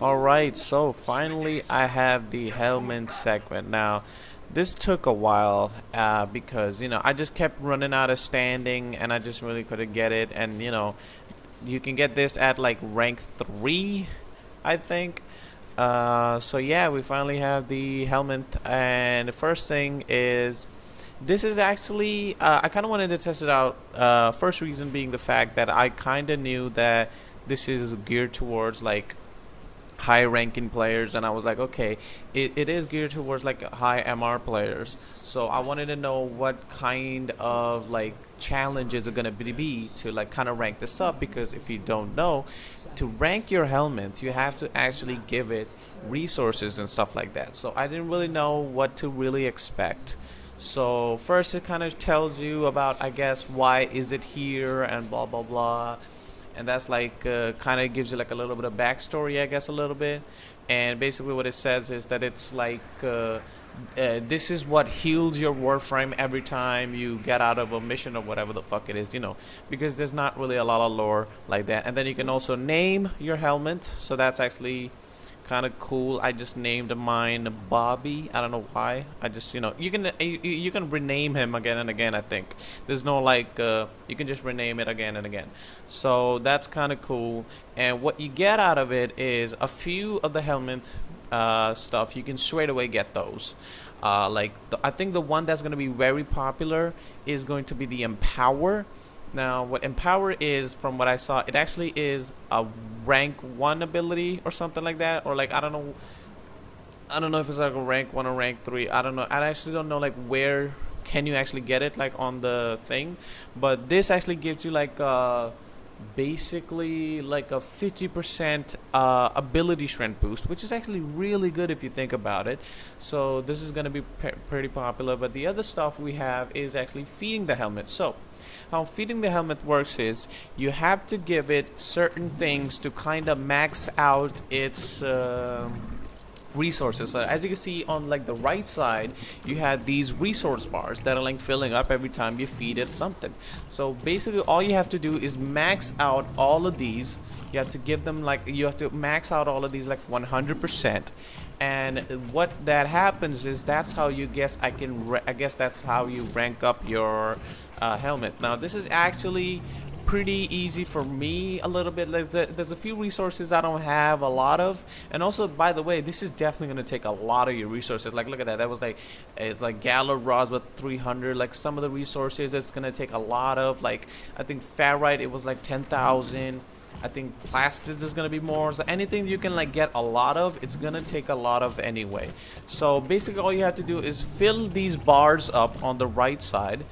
Alright, so finally I have the Helminth segment. Now, this took a while because, I just kept running out of standing and I just really couldn't get it. And, you can get this at like rank 3, I think. So yeah, we finally have the Helminth. And the first thing is, this is actually, I kind of wanted to test it out. First reason being the fact that I kind of knew that this is geared towards like high ranking players, and I was like, okay, it is geared towards like high MR players. So I wanted to know what kind of like challenges are gonna be to like kind of rank this up, because if you don't know, to rank your helmet you have to actually give it resources and stuff like that. So I didn't really know what to really expect. So first it kind of tells you about, I guess, why is it here and blah blah blah, and that's like kind of gives you like a little bit of backstory, I guess, a little bit. And basically what it says is that it's like this is what heals your Warframe every time you get out of a mission or whatever the fuck it is, because there's not really a lot of lore like that. And then you can also name your helmet, so that's actually kind of cool. I just named mine Bobby. I don't know why. I just, you can rename him again and again. I think there's no like you can just rename it again and again. So that's kind of cool. And what you get out of it is a few of the helmet stuff. You can straight away get those. I think the one that's going to be very popular is going to be the Empower. Now, what Empower is, from what I saw, it actually is a rank 1 ability or something like that, or like I don't know if it's like a rank 1 or rank 3. I don't know. I actually don't know like where can you actually get it like on the thing, but this actually gives you like basically like a 50% ability strength boost, which is actually really good if you think about it. So this is going to be pretty popular. But the other stuff we have is actually feeding the helmet. So how feeding the helmet works is you have to give it certain things to kind of max out its resources. So as you can see on like the right side, you have these resource bars that are like filling up every time you feed it something. So basically all you have to do is max out all of these. You have to give them like, you have to max out all of these like 100%. And what that happens is that's how you guess I guess that's how you rank up your helmet. Now this is actually pretty easy for me a little bit. There's a few resources I don't have a lot of, and also, by the way, this is definitely going to take a lot of your resources. Like, look at that. That was like it's like Galar rods with 300. Like some of the resources it's going to take a lot of. Like I think ferrite, it was like 10,000. I think plastic is gonna be more. So anything you can like get a lot of, it's gonna take a lot of anyway. So basically all you have to do is fill these bars up on the right side,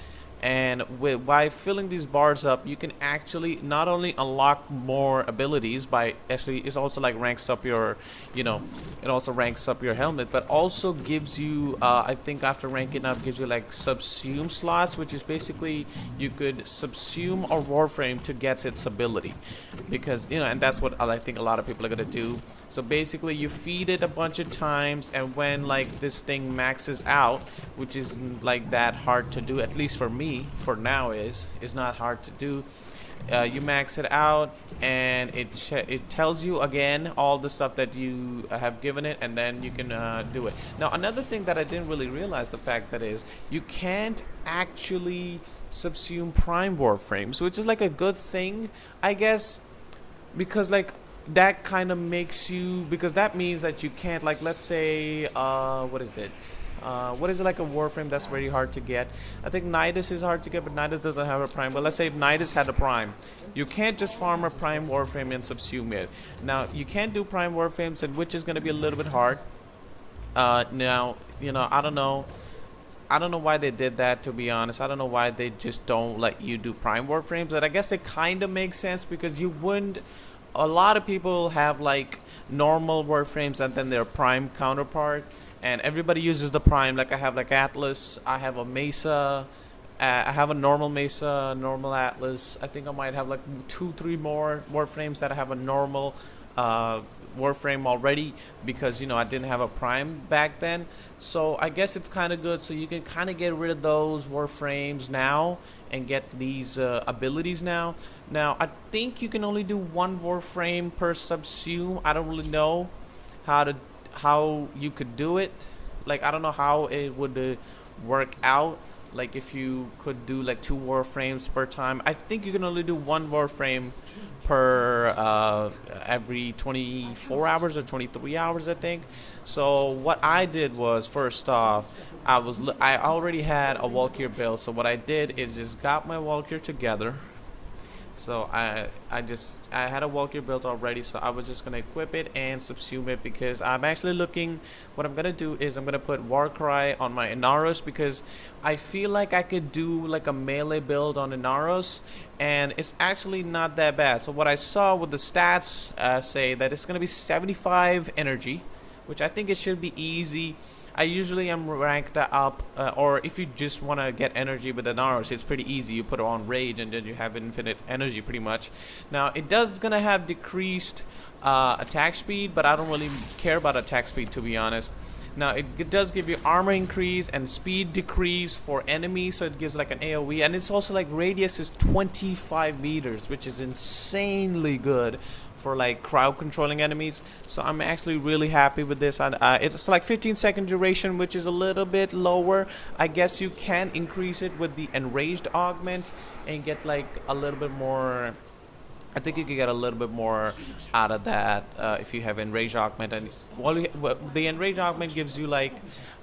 and by filling these bars up you can actually not only unlock more abilities, by actually it also like ranks up your, it also ranks up your helmet, but also gives you I think after ranking up gives you like subsume slots, which is basically you could subsume a Warframe to get its ability, because and that's what I think a lot of people are gonna do. So basically you feed it a bunch of times, and when like this thing maxes out, which isn't like that hard to do, at least for me, for now is not hard to do. You max it out, and it tells you again all the stuff that you have given it, and then you can do it. Now another thing that I didn't really realize, the fact that is you can't actually subsume prime Warframes, which is like a good thing, I guess, because like that kind of makes you, because that means that you can't, like, let's say what is it, like a Warframe that's very hard to get. I think Nidus is hard to get, but Nidus doesn't have a prime. But let's say if Nidus had a prime, you can't just farm a prime Warframe and subsume it. Now you can't do prime Warframes, and which is going to be a little bit hard. Now I don't know. I don't know why they did that, to be honest. I don't know why they just don't let you do prime Warframes. But I guess it kind of makes sense, because you wouldn't. A lot of people have like normal Warframes and then their prime counterpart, and everybody uses the prime. Like I have like Atlas, I have a Mesa, I have a normal Mesa, normal Atlas. I think I might have like 2-3 more Warframes that I have a normal Warframe already because I didn't have a Prime back then. So I guess it's kind of good. So you can kind of get rid of those Warframes now and get these abilities now. Now I think you can only do one Warframe per subsume. I don't really know how you could do it. Like I don't know how it would work out. Like if you could do like 2 Warframes per time. I think you can only do 1 Warframe per every 24 hours or 23 hours, I think. So what I did was, first off, I already had a Valkyrie build. So what I did is just got my Valkyrie together. So I had a Valkyrie built already, so I was just gonna equip it and subsume it because I'm actually looking. What I'm gonna do is I'm gonna put Warcry on my Inaros because I feel like I could do like a melee build on Inaros, and it's actually not that bad. So what I saw with the stats say that it's gonna be 75 energy, which I think it should be easy. I usually am ranked up, or if you just want to get energy with an Inaros, it's pretty easy. You put it on rage and then you have infinite energy pretty much. Now it does gonna have decreased attack speed, but I don't really care about attack speed, to be honest. Now it does give you armor increase and speed decrease for enemies, so it gives like an AoE, and it's also like radius is 25 meters, which is insanely good for like crowd controlling enemies. So I'm actually really happy with this. It's like 15-second duration, which is a little bit lower. I guess you can increase it with the enraged augment and get like a little bit more. I think you can get a little bit more out of that if you have enraged augment. And the enraged augment gives you like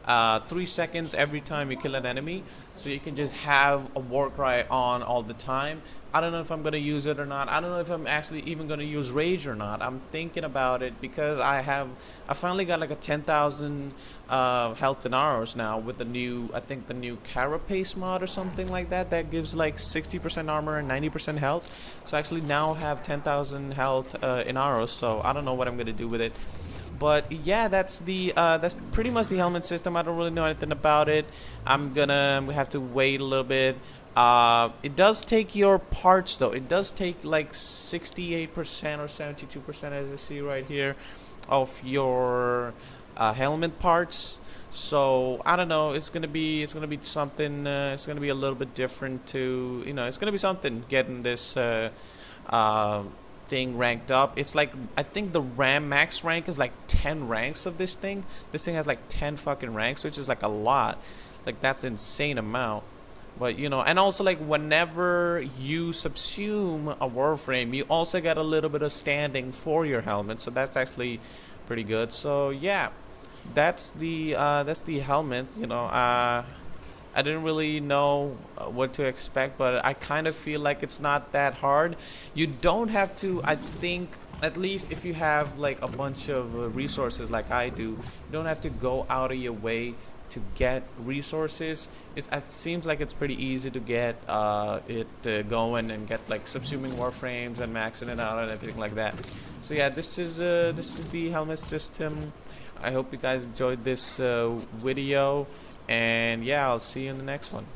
3 seconds every time you kill an enemy, so you can just have a Warcry on all the time. I don't know if I'm gonna use it or not. I don't know if I'm actually even gonna use rage or not. I'm thinking about it because I finally got like a 10,000 health in arrows now with the new, I think the new Carapace mod or something like that, that gives like 60% armor and 90% health. So I actually now have 10,000 health in arrows. So I don't know what I'm gonna do with it. But yeah, that's pretty much the Helminth system. I don't really know anything about it. I'm gonna have to wait a little bit. It does take your parts though. It does take like 68% or 72%, as you see right here, of your Helminth parts. So I don't know. It's gonna be something. It's gonna be a little bit different to It's gonna be something getting this thing ranked up. It's like, I think the max rank is like 10 ranks of this thing. This thing has like 10 fucking ranks, which is like a lot. Like that's insane amount. But and also like whenever you subsume a Warframe, you also get a little bit of standing for your helmet, so that's actually pretty good. So yeah, that's the Helminth. I didn't really know what to expect, but I kind of feel like it's not that hard. You don't have to, I think, at least if you have like a bunch of resources like I do, you don't have to go out of your way to get resources. It seems like it's pretty easy to get it going and get like subsuming Warframes and maxing it out and everything like that. So yeah, this is the Helminth system. I hope you guys enjoyed this video, and yeah, I'll see you in the next one.